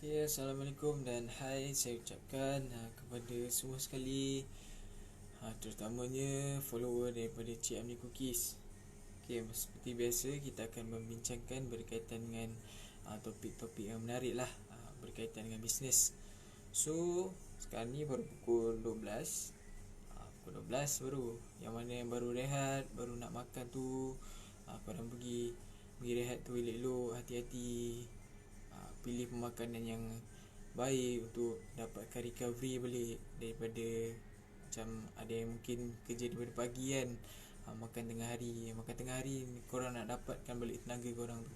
Okay, Assalamualaikum dan hai saya ucapkan kepada semua sekali, terutamanya follower daripada Cik Amni Cookies. Okay, seperti biasa kita akan membincangkan berkaitan dengan topik-topik yang menarik lah, berkaitan dengan bisnes. So, sekarang ni baru pukul 12. Pukul 12 baru. Yang mana yang baru rehat, baru nak makan tu, korang pergi rehat tu elok-elok, hati-hati. Pilih pemakanan yang baik untuk dapatkan recovery balik daripada, macam ada yang mungkin kerja daripada pagi kan, makan tengah hari korang nak dapatkan balik tenaga korang tu.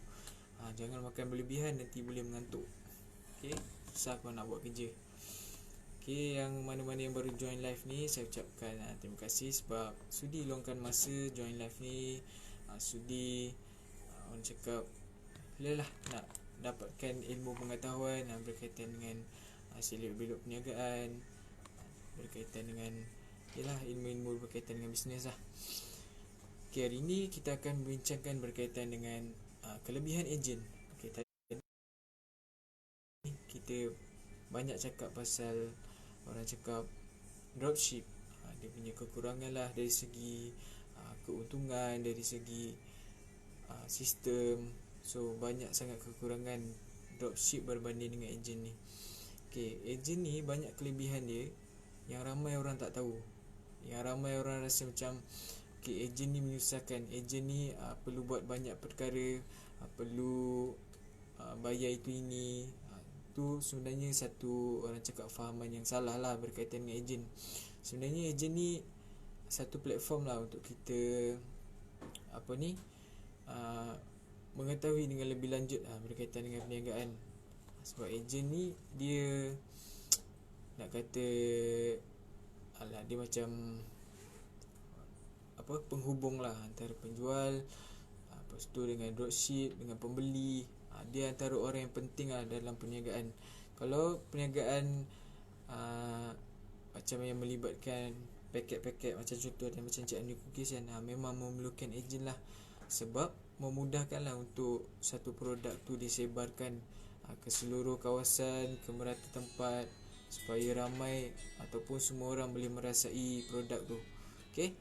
Jangan makan berlebihan, nanti boleh mengantuk. Okay, susah korang nak buat kerja. Okay, yang mana-mana yang baru join live ni, saya ucapkan terima kasih sebab sudi luangkan masa join live ni. Sudi orang cakap lelah nak dapatkan ilmu pengetahuan berkaitan dengan selok-belok perniagaan, berkaitan dengan ilmu-ilmu berkaitan dengan bisnes lah. Okay, hari ni kita akan membincangkan berkaitan dengan kelebihan ejen. Okay, tadi kita banyak cakap pasal, orang cakap dropship, dia punya kekurangan lah dari segi keuntungan, dari segi sistem. So banyak sangat kekurangan dropship berbanding dengan ejen ni. Okay, ejen ni banyak kelebihan dia yang ramai orang tak tahu, yang ramai orang rasa macam okay, ejen ni menyusahkan, ejen ni perlu buat banyak perkara, perlu bayar itu ini. Tu sebenarnya satu, orang cakap, fahaman yang salah lah berkaitan dengan ejen. Sebenarnya ejen ni satu platform lah untuk kita mengetahui dengan lebih lanjut berkaitan dengan perniagaan. Sebab ejen ni dia nak kata dia macam penghubung lah antara penjual, lepas tu dengan dropship, dengan pembeli. Dia antara orang yang penting lah dalam perniagaan. Kalau perniagaan macam yang melibatkan paket-paket, macam contoh dan macam Cik Amni Cookies kan, memang memerlukan ejen lah. Sebab memudahkanlah untuk satu produk tu disebarkan ke seluruh kawasan, ke merata tempat, supaya ramai ataupun semua orang boleh merasai produk tu. Okay,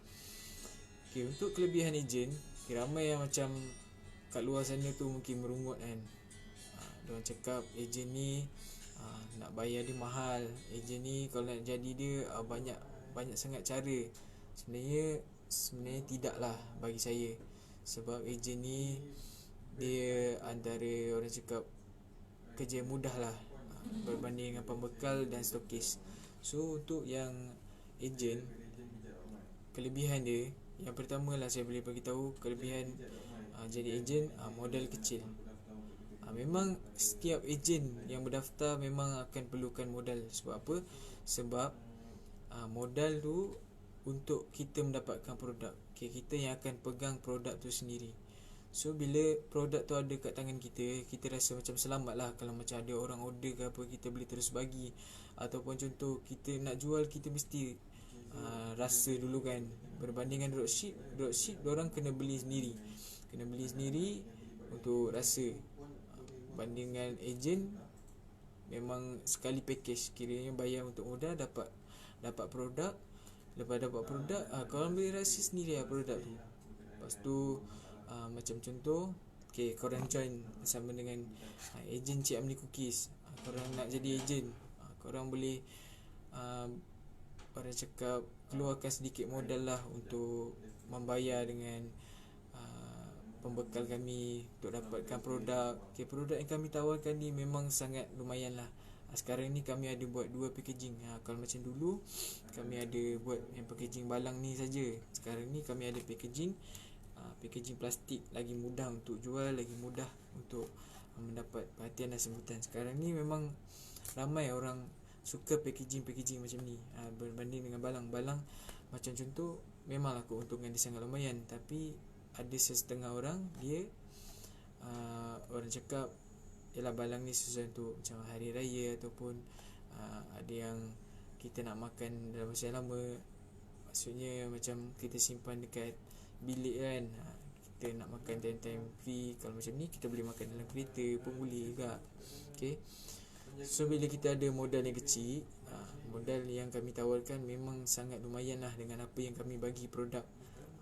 untuk kelebihan ejen, ramai yang macam kat luar sana tu mungkin merungut kan. Diorang cakap ejen ni nak bayar dia mahal, ejen ni kalau nak jadi dia banyak sangat cara. Sebenarnya tidak lah bagi saya. Sebab ejen ni dia antara, orang cakap, kerja yang mudah lah berbanding dengan pembekal dan stokis. So untuk yang ejen, kelebihan dia, yang pertama lah saya boleh bagi tahu kelebihan jadi ejen, modal kecil. Memang setiap ejen yang berdaftar memang akan perlukan modal. Sebab apa? Sebab modal tu untuk kita mendapatkan produk. Okay, kita yang akan pegang produk tu sendiri. So bila produk tu ada kat tangan kita, kita rasa macam selamat lah. Kalau macam ada orang order ke apa, kita boleh terus bagi. Ataupun contoh kita nak jual, kita mesti rasa dulu kan. Berbanding dengan dropship diorang kena beli sendiri untuk rasa. Banding dengan ejen, memang sekali package, kiranya bayar untuk modal, dapat produk. Lepas dapat produk, korang boleh rasa sendiri lah produk tu. Lepas tu macam contoh, okay, korang join bersama dengan ejen Cik Amni Cookies. Korang nak jadi ejen, korang boleh orang cakap keluarkan sedikit modal lah untuk membayar dengan pembekal kami untuk dapatkan produk. Okay, produk yang kami tawarkan ni memang sangat lumayan lah. Sekarang ni kami ada buat 2 packaging. Kalau macam dulu kami ada buat yang packaging balang ni saja. Sekarang ni kami ada packaging plastik, lagi mudah untuk jual, lagi mudah untuk mendapat perhatian dan sambutan. Sekarang ni memang ramai orang suka packaging macam ni berbanding dengan balang. Macam contoh, memanglah keuntungan dia sangat lumayan, tapi ada setengah orang dia orang cakap ialah balang ni sesuai untuk macam hari raya, ataupun ada yang kita nak makan dalam masa yang lama. Maksudnya macam kita simpan dekat bilik kan, kita nak makan time free. Kalau macam ni kita boleh makan dalam kereta pun boleh juga. Okay, So bila kita ada modal yang kecil, modal yang kami tawarkan memang sangat lumayan lah dengan apa yang kami bagi produk.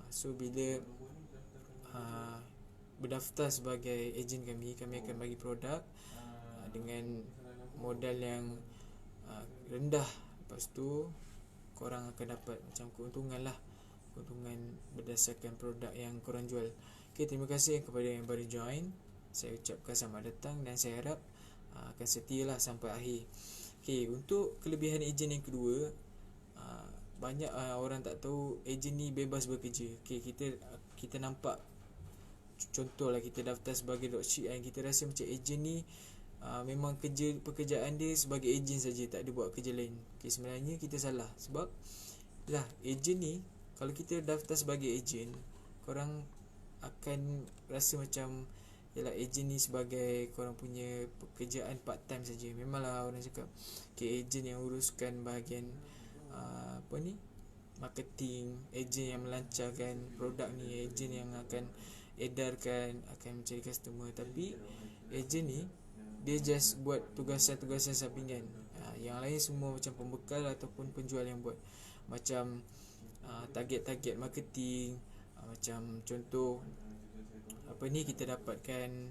So bila berdaftar sebagai ejen kami akan bagi produk dengan modal yang rendah. Lepas tu korang akan dapat macam keuntungan lah, keuntungan berdasarkan produk yang korang jual. Okay, terima kasih kepada yang baru join. Saya ucapkan selamat datang dan saya harap akan setialah sampai akhir. Okay, untuk kelebihan ejen yang kedua, banyak orang tak tahu ejen ni bebas bekerja. Okay, kita nampak contohlah kita daftar sebagai dropship, kita rasa macam ejen ni memang pekerjaan dia sebagai ejen saja, tak ada buat kerja lain. Okay, sebenarnya kita salah. Sebab lah ejen ni, kalau kita daftar sebagai ejen, korang akan rasa macam yalah ejen ni sebagai korang punya pekerjaan part time saja. Memanglah orang cakap ejen yang uruskan bahagian marketing, ejen yang melancarkan produk ni, ejen yang akan edarkan, akan mencari customer. Tapi ejen ni dia just buat tugasan-tugasan sampingan. Yang lain semua macam pembekal ataupun penjual yang buat. Macam target-target marketing, macam contoh kita dapatkan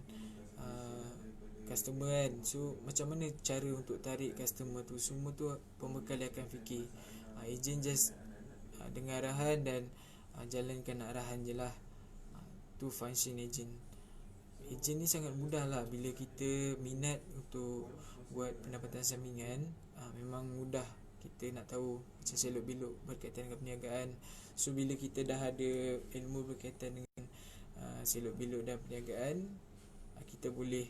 customer kan. So macam mana cara untuk tarik customer tu, semua tu pembekal dia akan fikir. Ejen just dengar arahan dan jalankan arahan je lah. Tu function ejen. Ejen ni sangat mudah lah bila kita minat untuk buat pendapatan sampingan. Memang mudah kita nak tahu macam selok-belok berkaitan dengan perniagaan. So bila kita dah ada ilmu berkaitan dengan selok-belok dan perniagaan, kita boleh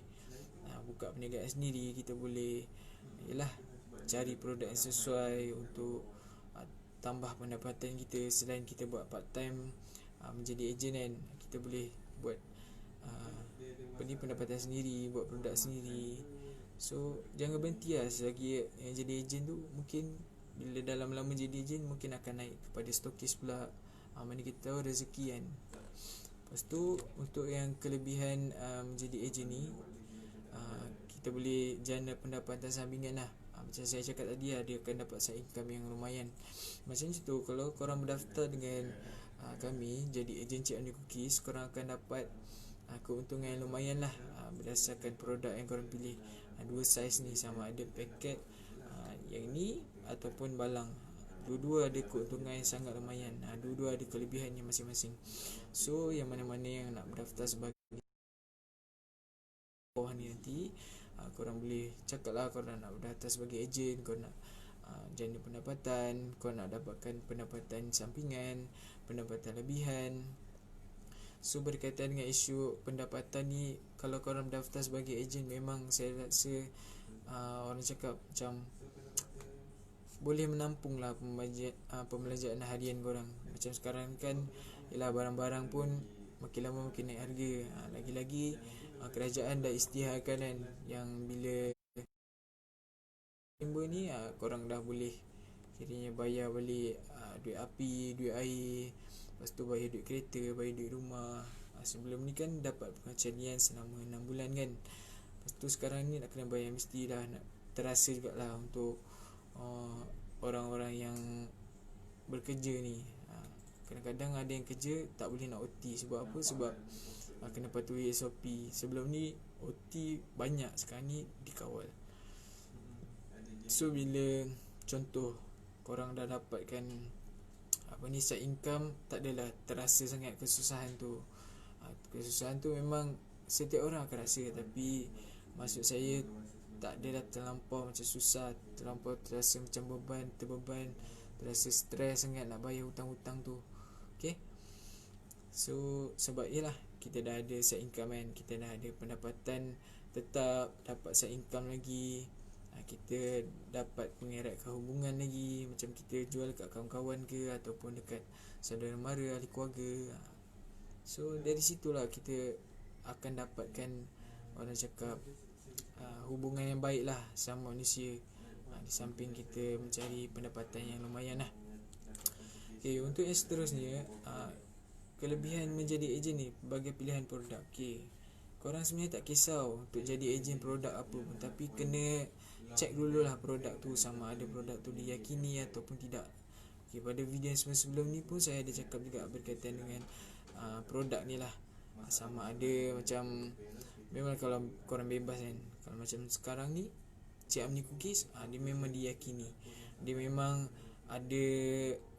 buka perniagaan sendiri. Kita boleh cari produk yang sesuai untuk tambah pendapatan kita. Selain kita buat part time menjadi ejen kan, kita boleh buat pendapatan sendiri, buat produk sendiri. So jangan berhenti lah. Selagi yang jadi ejen tu, mungkin bila dah lama-lama jadi ejen, mungkin akan naik kepada stokis pula. Mana kita tahu rezeki kan. Lepas tu untuk yang kelebihan menjadi ejen ni, kita boleh jana pendapatan sampingan lah. Macam saya cakap tadi, dia akan dapat side income yang lumayan. Macam tu, kalau korang berdaftar dengan kami jadi ejen Cik Amni Cookies, korang akan dapat keuntungan yang lumayan lah berdasarkan produk yang korang pilih. Dua saiz ni, sama ada paket yang ni ataupun balang. Dua-dua ada keuntungan yang sangat lumayan. Dua-dua ada kelebihannya masing-masing. So yang mana-mana yang nak berdaftar sebagai bawah ni nanti, korang boleh cakap lah korang nak berdaftar sebagai ejen, korang nak jana pendapatan, korang nak dapatkan pendapatan sampingan, pendapatan lebihan. So berkaitan dengan isu pendapatan ni, kalau korang berdaftar sebagai ejen, memang saya rasa orang cakap macam boleh menampung lah pembelanjaan harian korang. Macam sekarang kan, barang-barang pun makin lama makin naik harga. Lagi-lagi kerajaan dah isytiharkan kan, yang bila September ni korang dah boleh kiranya bayar balik duit api, duit air, lepas tu bayar duit kereta, bayar duit rumah. Sebelum ni kan dapat pengacanian selama 6 bulan kan. Lepas tu sekarang ni nak kena bayar, mesti dah nak terasa jugalah untuk orang-orang yang bekerja ni. Kadang-kadang ada yang kerja tak boleh nak OT. Sebab apa? Sebab kena patuhi SOP. Sebelum ni OT banyak, sekarang ni dikawal. So bila contoh korang dah dapatkan side income, tak adalah terasa sangat kesusahan tu. Kesusahan tu memang setiap orang akan rasa, tapi maksud saya tak adalah terlampau macam susah, terlampau terasa macam terbeban, terasa stres sangat nak bayar hutang-hutang tu. Okay, so sebab ialah kita dah ada side income kan, kita dah ada pendapatan tetap, dapat side income lagi, kita dapat mengeratkan hubungan lagi, macam kita jual kat kawan-kawan ke ataupun dekat saudara mara, ahli keluarga. So dari situlah kita akan dapatkan, orang cakap, hubungan yang baik lah sama manusia, di samping kita mencari pendapatan yang lumayan lah. Okay, untuk yang seterusnya, kelebihan menjadi ejen ni bagi pilihan produk. Okay, korang sebenarnya tak kisah untuk jadi ejen produk apa pun, tapi kena check dululah produk tu sama ada produk tu diyakini ataupun tidak. Okay, pada video yang sebelum ni pun saya ada cakap juga berkaitan dengan produk ni lah, sama ada macam memang kalau korang bebas kan, kalau macam sekarang ni Cik Amni Cookies, dia memang diyakini, dia memang ada,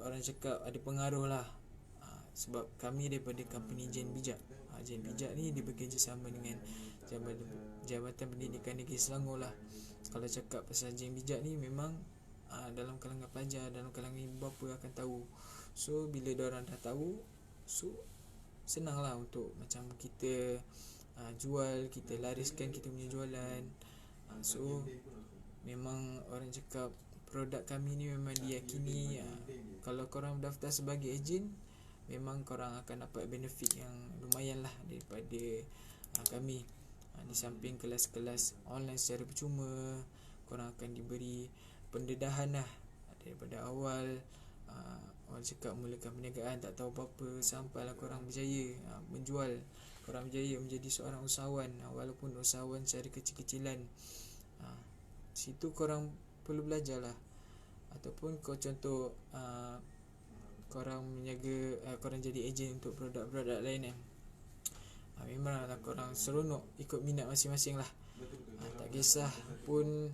orang cakap ada pengaruh lah. Sebab kami daripada company Jen Bijak. Jen Bijak ni dia bekerjasama dengan Jabatan Pendidikan Negeri Selangor lah. Kalau cakap pasal Jen Bijak ni memang dalam kalangan pelajar, dalam kalangan ibu bapa akan tahu. So bila diorang dah tahu, so senang lah untuk macam kita jual, kita lariskan kita punya jualan. So memang orang cakap produk kami ni memang diyakini. Kalau korang daftar sebagai ejen, memang korang akan dapat benefit yang lumayan lah daripada kami. Di samping kelas-kelas online secara percuma, korang akan diberi pendedahan lah daripada awal. Orang cakap mulakan perniagaan tak tahu apa-apa sampailah korang berjaya menjual, korang berjaya menjadi seorang usahawan, walaupun usahawan secara kecil-kecilan. Situ korang perlu belajar lah. Ataupun kau contoh korang menjaga, korang jadi ejen untuk produk-produk lain kan, memanglah korang seronok ikut minat masing-masing lah. Tak kisah pun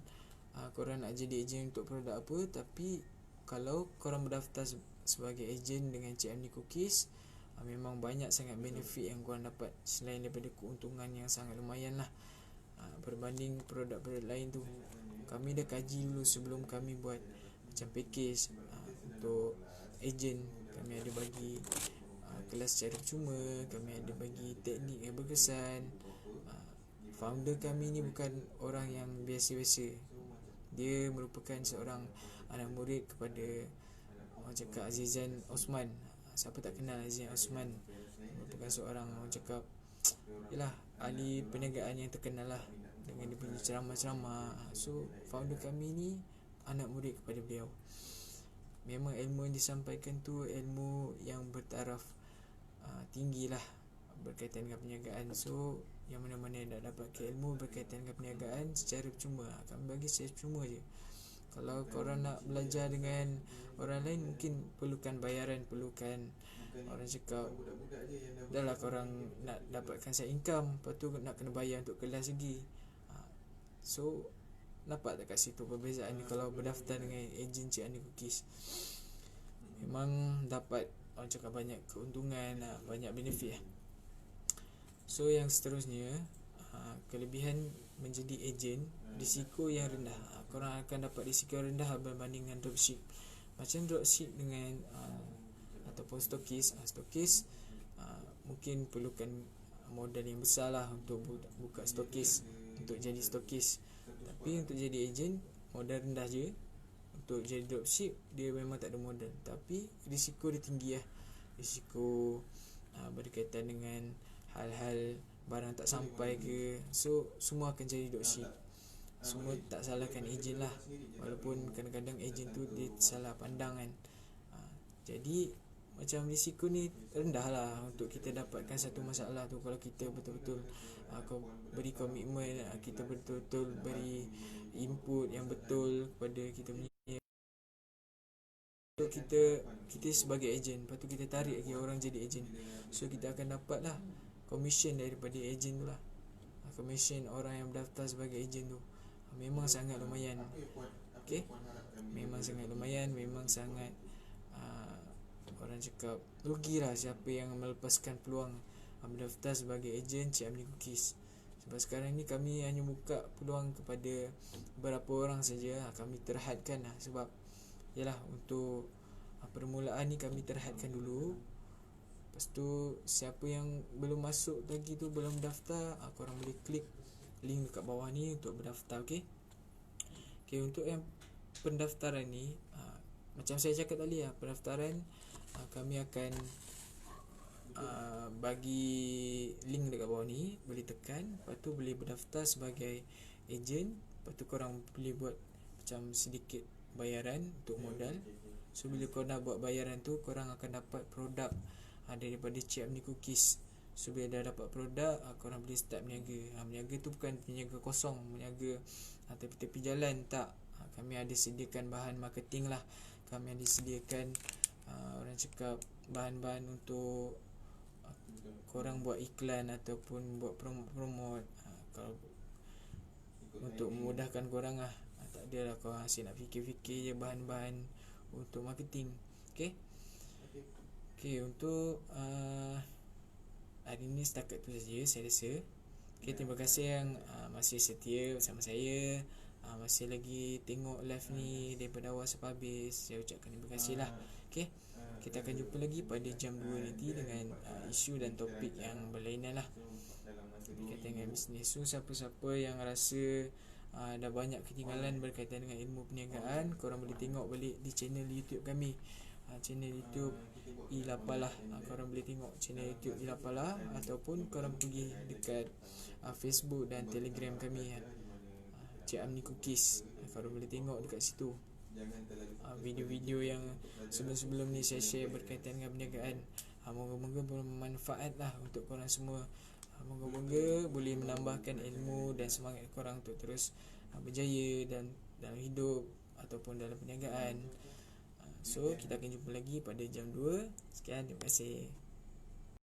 korang nak jadi ejen untuk produk apa, tapi kalau korang berdaftar sebagai ejen dengan Cik Amni Cookies, memang banyak sangat benefit yang korang dapat, selain daripada keuntungan yang sangat lumayan lah berbanding produk-produk lain tu. Kami dah kaji dulu sebelum kami buat macam package untuk ejen. Kami ada bagi kelas secara percuma, kami ada bagi teknik yang berkesan. Founder kami ni bukan orang yang biasa-biasa. Dia merupakan seorang anak murid kepada orang cakap Azizan Osman. Siapa tak kenal Azizan Osman? Merupakan seorang orang cakap yalah ahli perniagaan yang terkenal lah dengan dia punya ceramah-ceramah. So founder kami ni anak murid kepada beliau. Memang ilmu yang disampaikan tu ilmu yang bertaraf tinggi lah berkaitan dengan perniagaan. So yang mana-mana yang nak dapat ilmu berkaitan dengan perniagaan secara percuma, kami bagi secara percuma je. Kalau korang nak belajar dengan orang lain, mungkin perlukan bayaran, perlukan orang cakap dah lah korang nak dapatkan side income, lepas tu nak kena bayar untuk kelas lagi. So nampak tak kat situ perbezaan ni kalau berdaftar dengan ejen Cik Amni Cookies. Memang dapat orang cakap banyak keuntungan, banyak benefit. So yang seterusnya, kelebihan menjadi ejen, risiko yang rendah. Korang akan dapat risiko yang rendah berbanding dengan dropship. Macam dropship dengan ataupun stokis. Stokis mungkin perlukan modal yang besar lah untuk buka stokis, untuk jadi stokis. Tapi untuk jadi ejen, modal rendah je. Untuk jadi dropship, dia memang tak ada modal, tapi risiko dia tinggi lah. Risiko berkaitan dengan hal-hal barang tak sampai ke. So semua akan jadi dropship. Semua tak salahkan ejen lah, walaupun kadang-kadang ejen tu dia salah pandang kan. Jadi macam risiko ni rendah lah untuk kita dapatkan satu masalah tu. Kalau kita betul-betul beri komitmen, kita betul-betul beri input yang betul kepada kita punya, kita sebagai ejen, lepas tu kita tarik lagi orang jadi ejen. So kita akan dapat lah komisen daripada ejen tu lah. Komisen orang yang berdaftar sebagai ejen tu memang sangat lumayan. Okay, memang sangat lumayan, memang sangat orang cakap rugilah siapa yang melepaskan peluang berdaftar sebagai ejen Cik Amni Cookies. Sebab sekarang ni kami hanya buka peluang kepada beberapa orang saja. Kami terhadkan lah, sebab yalah untuk permulaan ni kami terhadkan dulu. Lepas tu siapa yang belum masuk lagi tu, belum daftar, korang boleh klik link dekat bawah ni untuk berdaftar. Okay, untuk yang pendaftaran ni, macam saya cakap tadi lah, pendaftaran kami akan bagi link dekat bawah ni, boleh tekan, lepas tu boleh berdaftar sebagai ejen. Lepas tu korang boleh buat macam sedikit bayaran untuk modal. So bila korang dah buat bayaran tu, korang akan dapat produk daripada Cik Amni Cookies. So bila dah dapat produk, korang boleh start berniaga. Berniaga tu bukan berniaga kosong, berniaga tepi-tepi jalan, tak. Kami ada sediakan bahan marketing lah. Kami ada sediakan orang cakap bahan-bahan untuk korang buat iklan ataupun buat promote. Kalau untuk memudahkan korang lah, tak adalah korang asyik nak fikir-fikir je bahan-bahan untuk marketing. Okay, untuk hari ni setakat tu saja saya rasa. Okay, terima kasih yang masih setia bersama saya, masih lagi tengok live ni daripada awal sampai habis. Saya ucapkan terima kasih lah. Okay, kita akan jumpa lagi pada jam 2 nanti dengan isu dan topik yang berlainan lah berkaitan dengan bisnes. So siapa-siapa yang rasa dah banyak ketinggalan berkaitan dengan ilmu perniagaan, korang boleh tengok balik di channel YouTube kami, channel YouTube Ilapalah. Korang boleh tengok channel YouTube Ilapalah, ataupun korang pergi dekat Facebook dan Telegram kami, Cik Amni Cookies. Korang boleh tengok dekat situ video-video yang sebelum-sebelum ni saya share berkaitan dengan perniagaan. Moga-moga bermanfaat lah untuk korang semua. Moga-moga boleh menambahkan ilmu dan semangat korang untuk terus berjaya dan dalam hidup ataupun dalam perniagaan. So kita akan jumpa lagi pada jam 2. Sekian, terima kasih.